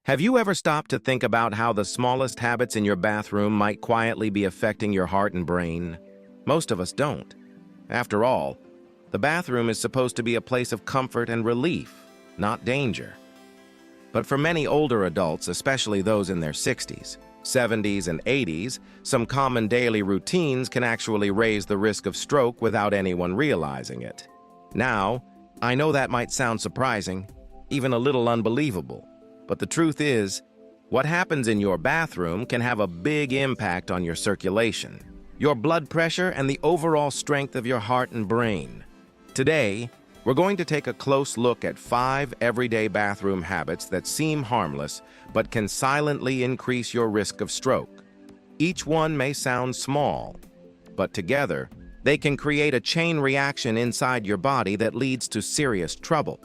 Have you ever stopped to think about how the smallest habits in your bathroom might quietly be affecting your heart and brain? Most of us don't. After all, the bathroom is supposed to be a place of comfort and relief, not danger. But for many older adults, especially those in their 60s, 70s, and 80s, some common daily routines can actually raise the risk of stroke without anyone realizing it. Now, I know that might sound surprising, even a little unbelievable. But the truth is, what happens in your bathroom can have a big impact on your circulation, your blood pressure, and the overall strength of your heart and brain. Today, we're going to take a close look at 5 everyday bathroom habits that seem harmless but can silently increase your risk of stroke. Each one may sound small, but together, they can create a chain reaction inside your body that leads to serious trouble.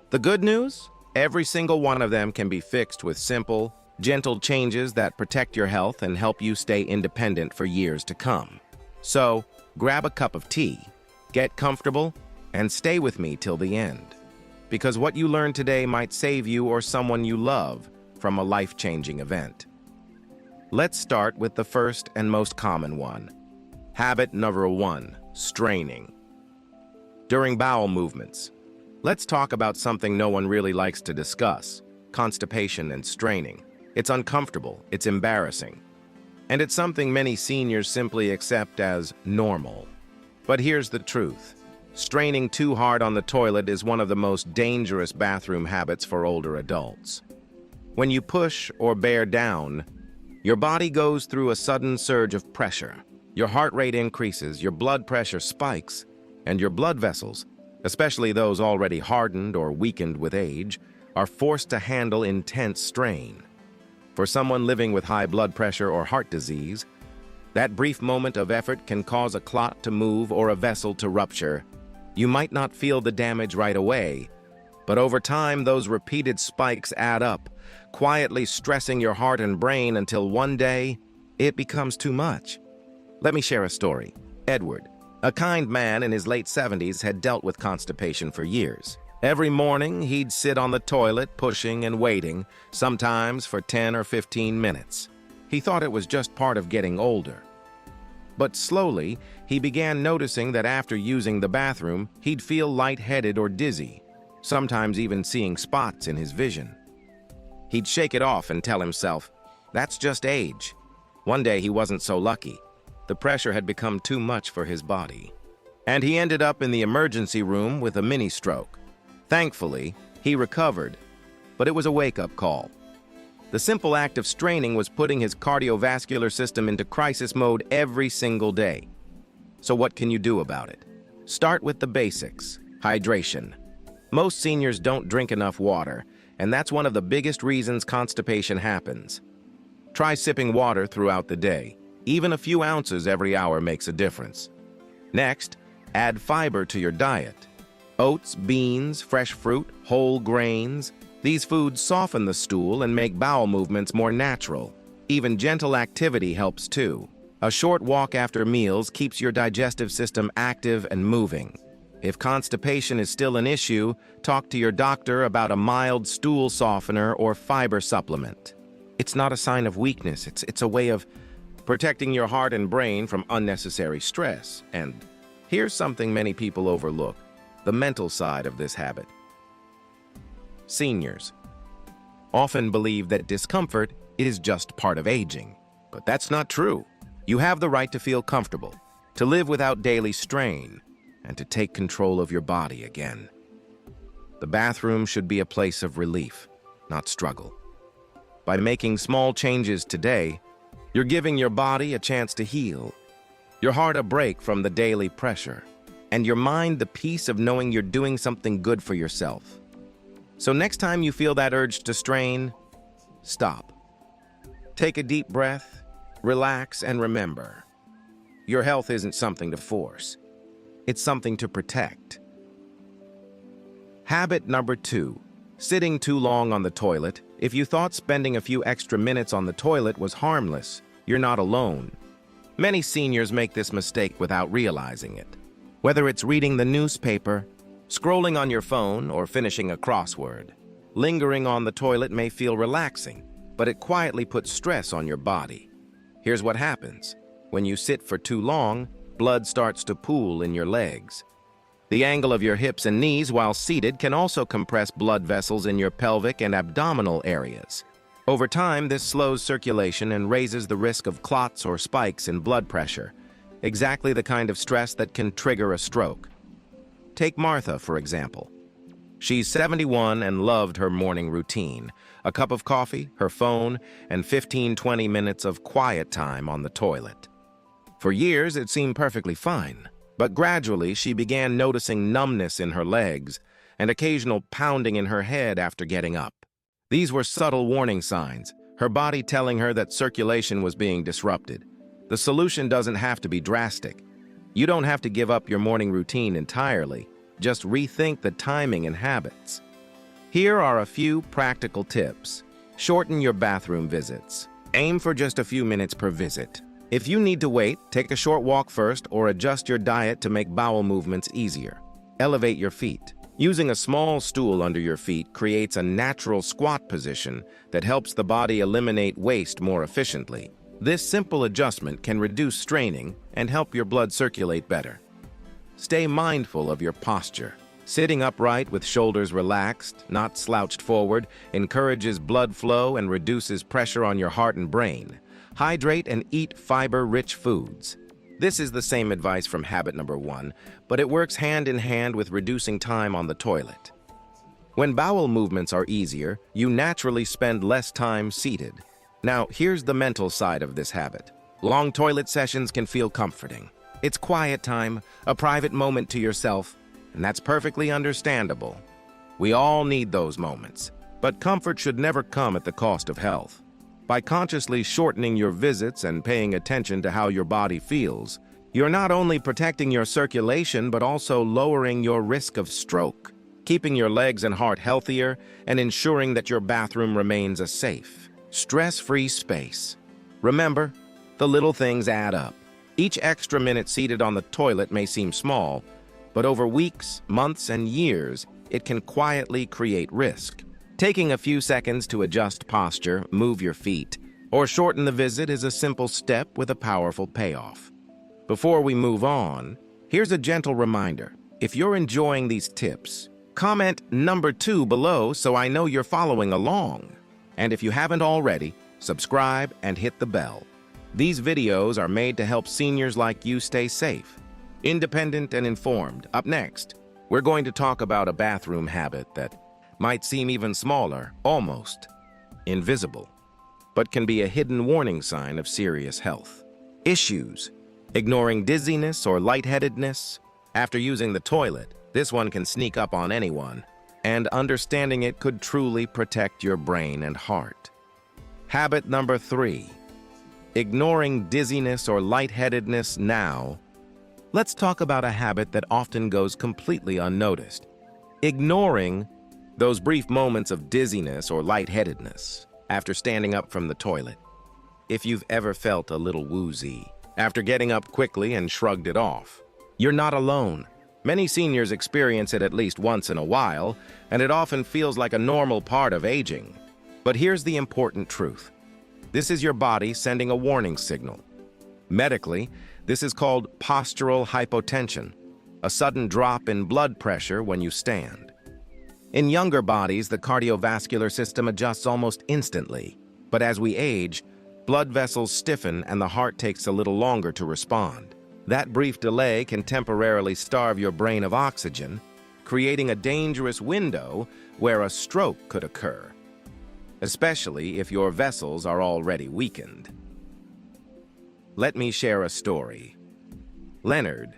The good news? Every single one of them can be fixed with simple, gentle changes that protect your health and help you stay independent for years to come. So, grab a cup of tea, get comfortable, and stay with me till the end. Because what you learn today might save you or someone you love from a life-changing event. Let's start with the first and most common one. Habit number 1, straining. During bowel movements, let's talk about something no one really likes to discuss: constipation and straining. It's uncomfortable, it's embarrassing, and it's something many seniors simply accept as normal. But here's the truth. Straining too hard on the toilet is one of the most dangerous bathroom habits for older adults. When you push or bear down, your body goes through a sudden surge of pressure. Your heart rate increases, your blood pressure spikes, and your blood vessels, especially those already hardened or weakened with age, are forced to handle intense strain. For someone living with high blood pressure or heart disease, that brief moment of effort can cause a clot to move or a vessel to rupture. You might not feel the damage right away, but over time those repeated spikes add up, quietly stressing your heart and brain until one day it becomes too much. Let me share a story. Edward, a kind man in his late 70s, had dealt with constipation for years. Every morning, he'd sit on the toilet, pushing and waiting, sometimes for 10 or 15 minutes. He thought it was just part of getting older. But slowly, he began noticing that after using the bathroom, he'd feel lightheaded or dizzy, sometimes even seeing spots in his vision. He'd shake it off and tell himself, "That's just age." One day, he wasn't so lucky. The pressure had become too much for his body, and he ended up in the emergency room with a mini-stroke. Thankfully, he recovered, but it was a wake-up call. The simple act of straining was putting his cardiovascular system into crisis mode every single day. So what can you do about it? Start with the basics: hydration. Most seniors don't drink enough water, and that's one of the biggest reasons constipation happens. Try sipping water throughout the day. Even a few ounces every hour makes a difference. Next, add fiber to your diet. Oats, beans, fresh fruit, whole grains. These foods soften the stool and make bowel movements more natural. Even gentle activity helps too. A short walk after meals keeps your digestive system active and moving. If constipation is still an issue, talk to your doctor about a mild stool softener or fiber supplement. It's not a sign of weakness, it's a way of protecting your heart and brain from unnecessary stress. And here's something many people overlook: the mental side of this habit. Seniors often believe that discomfort is just part of aging, but that's not true. You have the right to feel comfortable, to live without daily strain, and to take control of your body again. The bathroom should be a place of relief, not struggle. By making small changes today, you're giving your body a chance to heal, your heart a break from the daily pressure, and your mind the peace of knowing you're doing something good for yourself. So next time you feel that urge to strain, stop. Take a deep breath, relax, and remember, your health isn't something to force. It's something to protect. Habit number 2, sitting too long on the toilet. If you thought spending a few extra minutes on the toilet was harmless, you're not alone. Many seniors make this mistake without realizing it. Whether it's reading the newspaper, scrolling on your phone, or finishing a crossword, Lingering on the toilet may feel relaxing, but it quietly puts stress on your body. Here's what happens. When you sit for too long, blood starts to pool in your legs. The angle of your hips and knees while seated can also compress blood vessels in your pelvic and abdominal areas. Over time, this slows circulation and raises the risk of clots or spikes in blood pressure, exactly the kind of stress that can trigger a stroke. Take Martha, for example. She's 71 and loved her morning routine: a cup of coffee, her phone, and 15-20 minutes of quiet time on the toilet. For years, it seemed perfectly fine, but gradually she began noticing numbness in her legs and occasional pounding in her head after getting up. These were subtle warning signs, her body telling her that circulation was being disrupted. The solution doesn't have to be drastic. You don't have to give up your morning routine entirely. Just rethink the timing and habits. Here are a few practical tips. Shorten your bathroom visits. Aim for just a few minutes per visit. If you need to wait, take a short walk first or adjust your diet to make bowel movements easier. Elevate your feet. Using a small stool under your feet creates a natural squat position that helps the body eliminate waste more efficiently. This simple adjustment can reduce straining and help your blood circulate better. Stay mindful of your posture. Sitting upright with shoulders relaxed, not slouched forward, encourages blood flow and reduces pressure on your heart and brain. Hydrate and eat fiber-rich foods. This is the same advice from habit number 1, but it works hand in hand with reducing time on the toilet. When bowel movements are easier, you naturally spend less time seated. Now, here's the mental side of this habit. Long toilet sessions can feel comforting. It's quiet time, a private moment to yourself, and that's perfectly understandable. We all need those moments, but comfort should never come at the cost of health. By consciously shortening your visits and paying attention to how your body feels, you're not only protecting your circulation but also lowering your risk of stroke, keeping your legs and heart healthier, and ensuring that your bathroom remains a safe, stress-free space. Remember, the little things add up. Each extra minute seated on the toilet may seem small, but over weeks, months, and years, it can quietly create risk. Taking a few seconds to adjust posture, move your feet, or shorten the visit is a simple step with a powerful payoff. Before we move on, here's a gentle reminder. If you're enjoying these tips, comment number 2 below so I know you're following along. And if you haven't already, subscribe and hit the bell. These videos are made to help seniors like you stay safe, independent, and informed. Up next, we're going to talk about a bathroom habit that might seem even smaller, almost invisible, but can be a hidden warning sign of serious health issues. Ignoring dizziness or lightheadedness after using the toilet. This one can sneak up on anyone, and understanding it could truly protect your brain and heart. Habit number 3. Ignoring dizziness or lightheadedness. Now, let's talk about a habit that often goes completely unnoticed. Ignoring those brief moments of dizziness or lightheadedness after standing up from the toilet. If you've ever felt a little woozy after getting up quickly and shrugged it off, you're not alone. Many seniors experience it at least once in a while, and it often feels like a normal part of aging. But here's the important truth. This is your body sending a warning signal. Medically, this is called postural hypotension, a sudden drop in blood pressure when you stand. In younger bodies, the cardiovascular system adjusts almost instantly, but as we age, blood vessels stiffen and the heart takes a little longer to respond. That brief delay can temporarily starve your brain of oxygen, creating a dangerous window where a stroke could occur, especially if your vessels are already weakened. Let me share a story. Leonard,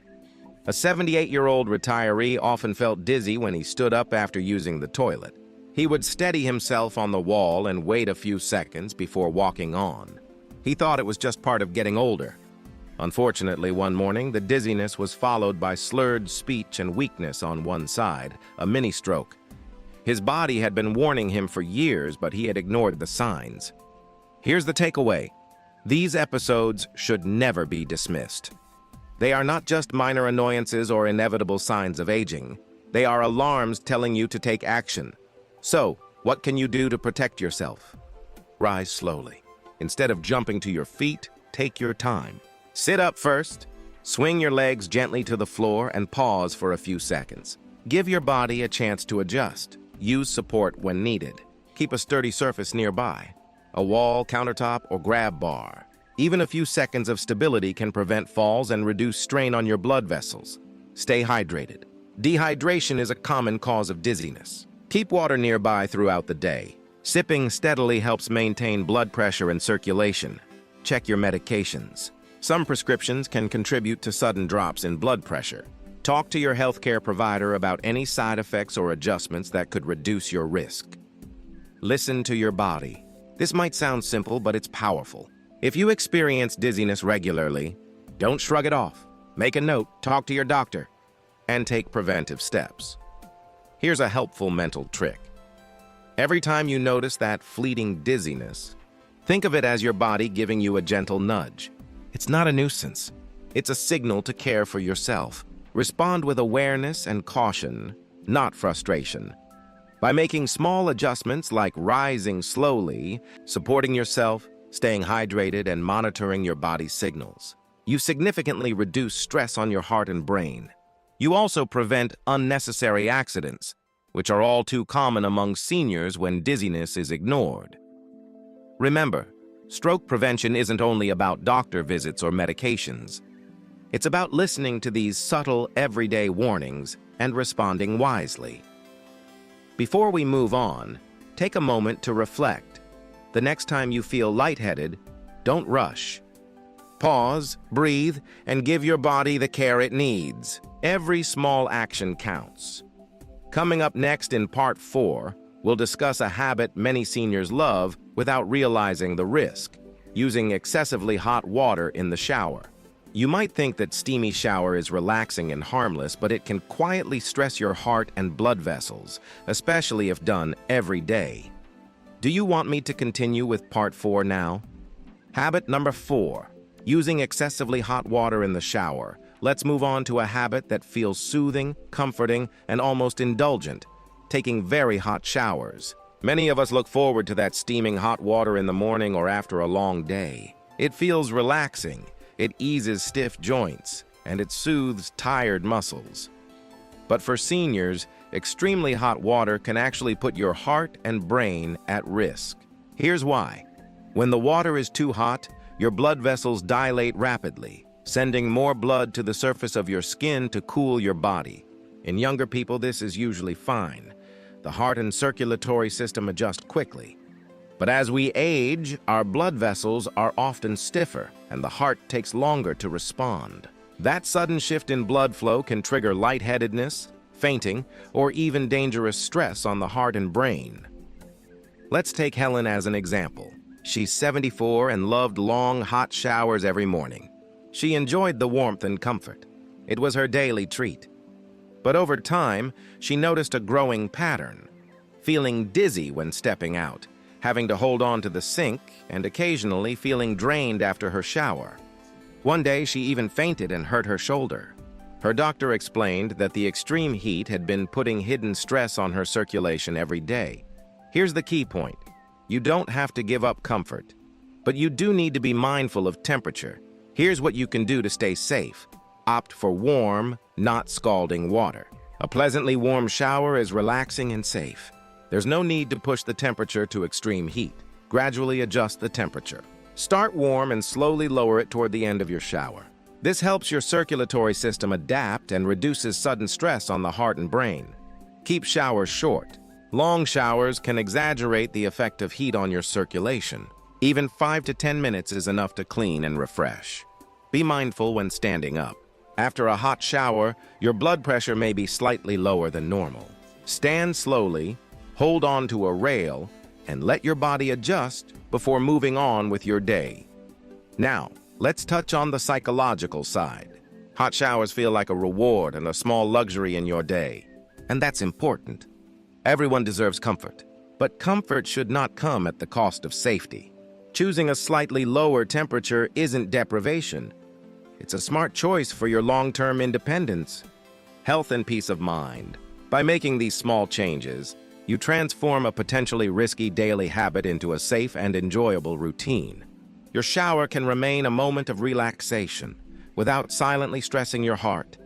a 78-year-old retiree, often felt dizzy when he stood up after using the toilet. He would steady himself on the wall and wait a few seconds before walking on. He thought it was just part of getting older. Unfortunately, one morning, the dizziness was followed by slurred speech and weakness on one side, a mini-stroke. His body had been warning him for years, but he had ignored the signs. Here's the takeaway. These episodes should never be dismissed. They are not just minor annoyances or inevitable signs of aging. They are alarms telling you to take action. So, What can you do to protect yourself? Rise slowly. Instead of jumping to your feet, take your time. Sit up first. Swing your legs gently to the floor and pause for a few seconds. Give your body a chance to adjust. Use support when needed. Keep a sturdy surface nearby, a wall, countertop, or grab bar. Even a few seconds of stability can prevent falls and reduce strain on your blood vessels. Stay hydrated. Dehydration is a common cause of dizziness. Keep water nearby throughout the day. Sipping steadily helps maintain blood pressure and circulation. Check your medications. Some prescriptions can contribute to sudden drops in blood pressure. Talk to your healthcare provider about any side effects or adjustments that could reduce your risk. Listen to your body. This might sound simple, but it's powerful. If you experience dizziness regularly, don't shrug it off. Make a note, talk to your doctor, and take preventive steps. Here's a helpful mental trick. Every time you notice that fleeting dizziness, think of it as your body giving you a gentle nudge. It's not a nuisance. It's a signal to care for yourself. Respond with awareness and caution, not frustration. By making small adjustments like rising slowly, supporting yourself, staying hydrated, and monitoring your body's signals, you significantly reduce stress on your heart and brain. You also prevent unnecessary accidents, which are all too common among seniors when dizziness is ignored. Remember, stroke prevention isn't only about doctor visits or medications. It's about listening to these subtle, everyday warnings and responding wisely. Before we move on, take a moment to reflect. The next time you feel lightheaded, don't rush. Pause, breathe, and give your body the care it needs. Every small action counts. Coming up next in Part 4, we'll discuss a habit many seniors love without realizing the risk: using excessively hot water in the shower. You might think that steamy shower is relaxing and harmless, but it can quietly stress your heart and blood vessels, especially if done every day. Do you want me to continue with Part 4 now? Habit number 4, using excessively hot water in the shower. Let's move on to a habit that feels soothing, comforting, and almost indulgent: taking very hot showers. Many of us look forward to that steaming hot water in the morning or after a long day. It feels relaxing, it eases stiff joints, and it soothes tired muscles. But for seniors, extremely hot water can actually put your heart and brain at risk. Here's why. When the water is too hot, your blood vessels dilate rapidly, sending more blood to the surface of your skin to cool your body. In younger people, this is usually fine. The heart and circulatory system adjust quickly. But as we age, our blood vessels are often stiffer, and the heart takes longer to respond. That sudden shift in blood flow can trigger lightheadedness, fainting, or even dangerous stress on the heart and brain. Let's take Helen as an example. She's 74 and loved long, hot showers every morning. She enjoyed the warmth and comfort. It was her daily treat. But over time, she noticed a growing pattern: feeling dizzy when stepping out, having to hold on to the sink, and occasionally feeling drained after her shower. One day, she even fainted and hurt her shoulder. Her doctor explained that the extreme heat had been putting hidden stress on her circulation every day. Here's the key point. You don't have to give up comfort, but you do need to be mindful of temperature. Here's what you can do to stay safe. Opt for warm, not scalding water. A pleasantly warm shower is relaxing and safe. There's no need to push the temperature to extreme heat. Gradually adjust the temperature. Start warm and slowly lower it toward the end of your shower. This helps your circulatory system adapt and reduces sudden stress on the heart and brain. Keep showers short. Long showers can exaggerate the effect of heat on your circulation. Even 5 to 10 minutes is enough to clean and refresh. Be mindful when standing up. After a hot shower, your blood pressure may be slightly lower than normal. Stand slowly, hold on to a rail, and let your body adjust before moving on with your day. Now, let's touch on the psychological side. Hot showers feel like a reward and a small luxury in your day, and that's important. Everyone deserves comfort, but comfort should not come at the cost of safety. Choosing a slightly lower temperature isn't deprivation. It's a smart choice for your long-term independence, health, and peace of mind. By making these small changes, You transform a potentially risky daily habit into a safe and enjoyable routine. Your shower can remain a moment of relaxation without silently stressing your heart,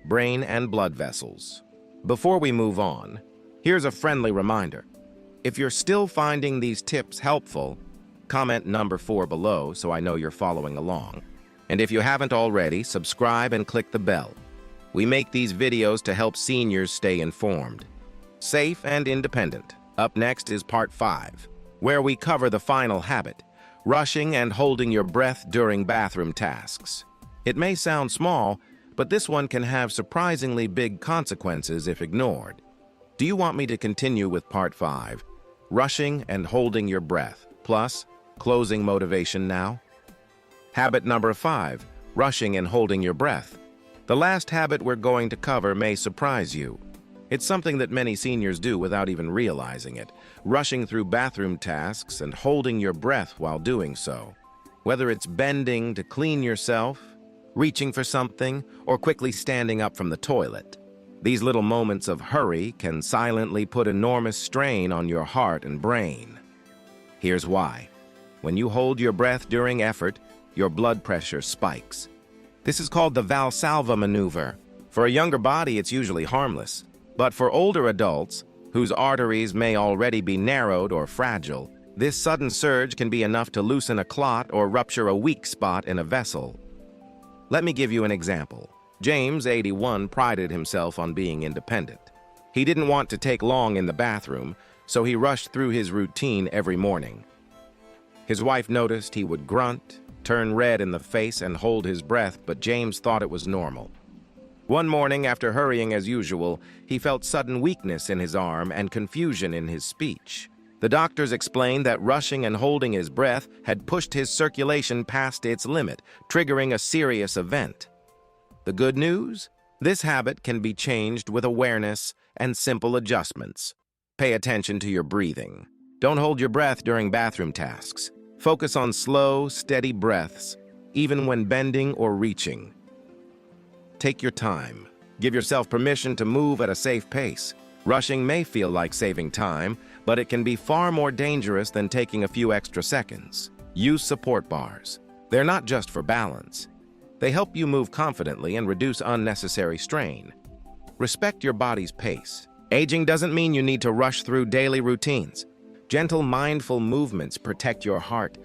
brain, and blood vessels. Before we move on, here's a friendly reminder. If you're still finding these tips helpful, comment number 4 below so I know you're following along. And if you haven't already, subscribe and click the bell. We make these videos to help seniors stay informed, safe, and independent. Up next is part 5, where we cover the final habit, rushing and holding your breath during bathroom tasks. It may sound small, but this one can have surprisingly big consequences if ignored. Do you want me to continue with part 5, rushing and holding your breath, plus closing motivation now? Habit number 5, rushing and holding your breath. The last habit we're going to cover may surprise you. It's something that many seniors do without even realizing it, rushing through bathroom tasks and holding your breath while doing so. Whether it's bending to clean yourself, reaching for something, or quickly standing up from the toilet. These little moments of hurry can silently put enormous strain on your heart and brain. Here's why. When you hold your breath during effort, your blood pressure spikes. This is called the Valsalva maneuver. For a younger body, it's usually harmless. But for older adults, whose arteries may already be narrowed or fragile, this sudden surge can be enough to loosen a clot or rupture a weak spot in a vessel. Let me give you an example. James, 81, prided himself on being independent. He didn't want to take long in the bathroom, so he rushed through his routine every morning. His wife noticed he would grunt, turn red in the face, and hold his breath, but James thought it was normal. One morning, after hurrying as usual, he felt sudden weakness in his arm and confusion in his speech. The doctors explained that rushing and holding his breath had pushed his circulation past its limit, triggering a serious event. The good news? This habit can be changed with awareness and simple adjustments. Pay attention to your breathing. Don't hold your breath during bathroom tasks. Focus on slow, steady breaths, even when bending or reaching. Take your time. Give yourself permission to move at a safe pace. Rushing may feel like saving time, but it can be far more dangerous than taking a few extra seconds. Use support bars. They're not just for balance. They help you move confidently and reduce unnecessary strain. Respect your body's pace. Aging doesn't mean you need to rush through daily routines. Gentle, mindful movements protect your heart,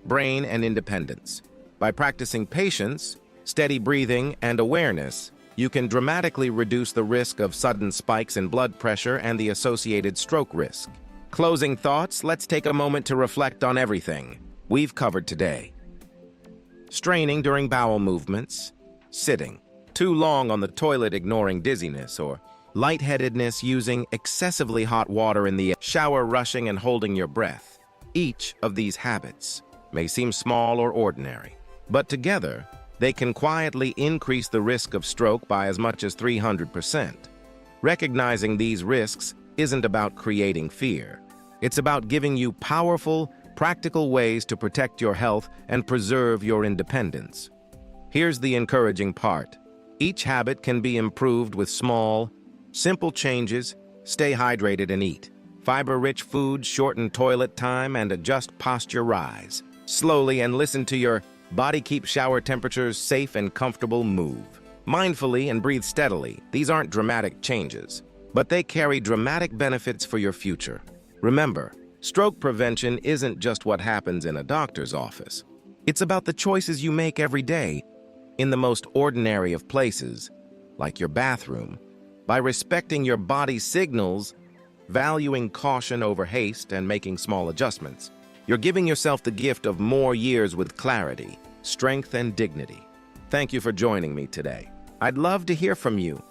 brain, and independence. By practicing patience, steady breathing, and awareness, you can dramatically reduce the risk of sudden spikes in blood pressure and the associated stroke risk. Closing thoughts, let's take a moment to reflect on everything we've covered today. Straining during bowel movements, sitting too long on the toilet ignoring dizziness, or lightheadedness using excessively hot water in the shower, rushing and holding your breath. Each of these habits may seem small or ordinary, but together, they can quietly increase the risk of stroke by as much as 300%. Recognizing these risks isn't about creating fear. It's about giving you powerful, practical ways to protect your health and preserve your independence. Here's the encouraging part. Each habit can be improved with small, simple changes. Stay hydrated and eat fiber-rich foods, shorten toilet time, and adjust posture. Rise slowly and listen to your body. Keep shower temperatures safe and comfortable. Move mindfully and breathe steadily. These aren't dramatic changes, but they carry dramatic benefits for your future. Remember, stroke prevention isn't just what happens in a doctor's office. It's about the choices you make every day, in the most ordinary of places, like your bathroom. By respecting your body's signals, valuing caution over haste, and making small adjustments, you're giving yourself the gift of more years with clarity, strength, and dignity. Thank you for joining me today. I'd love to hear from you.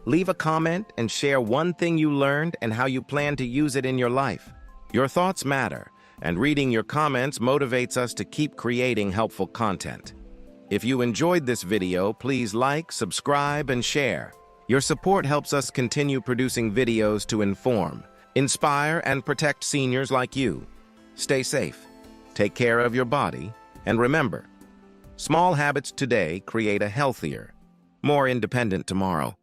Leave a comment and share one thing you learned and how you plan to use it in your life. Your thoughts matter, and reading your comments motivates us to keep creating helpful content. If you enjoyed this video, please like, subscribe, and share. Your support helps us continue producing videos to inform, inspire, and protect seniors like you. Stay safe, take care of your body, and remember, small habits today create a healthier, more independent tomorrow.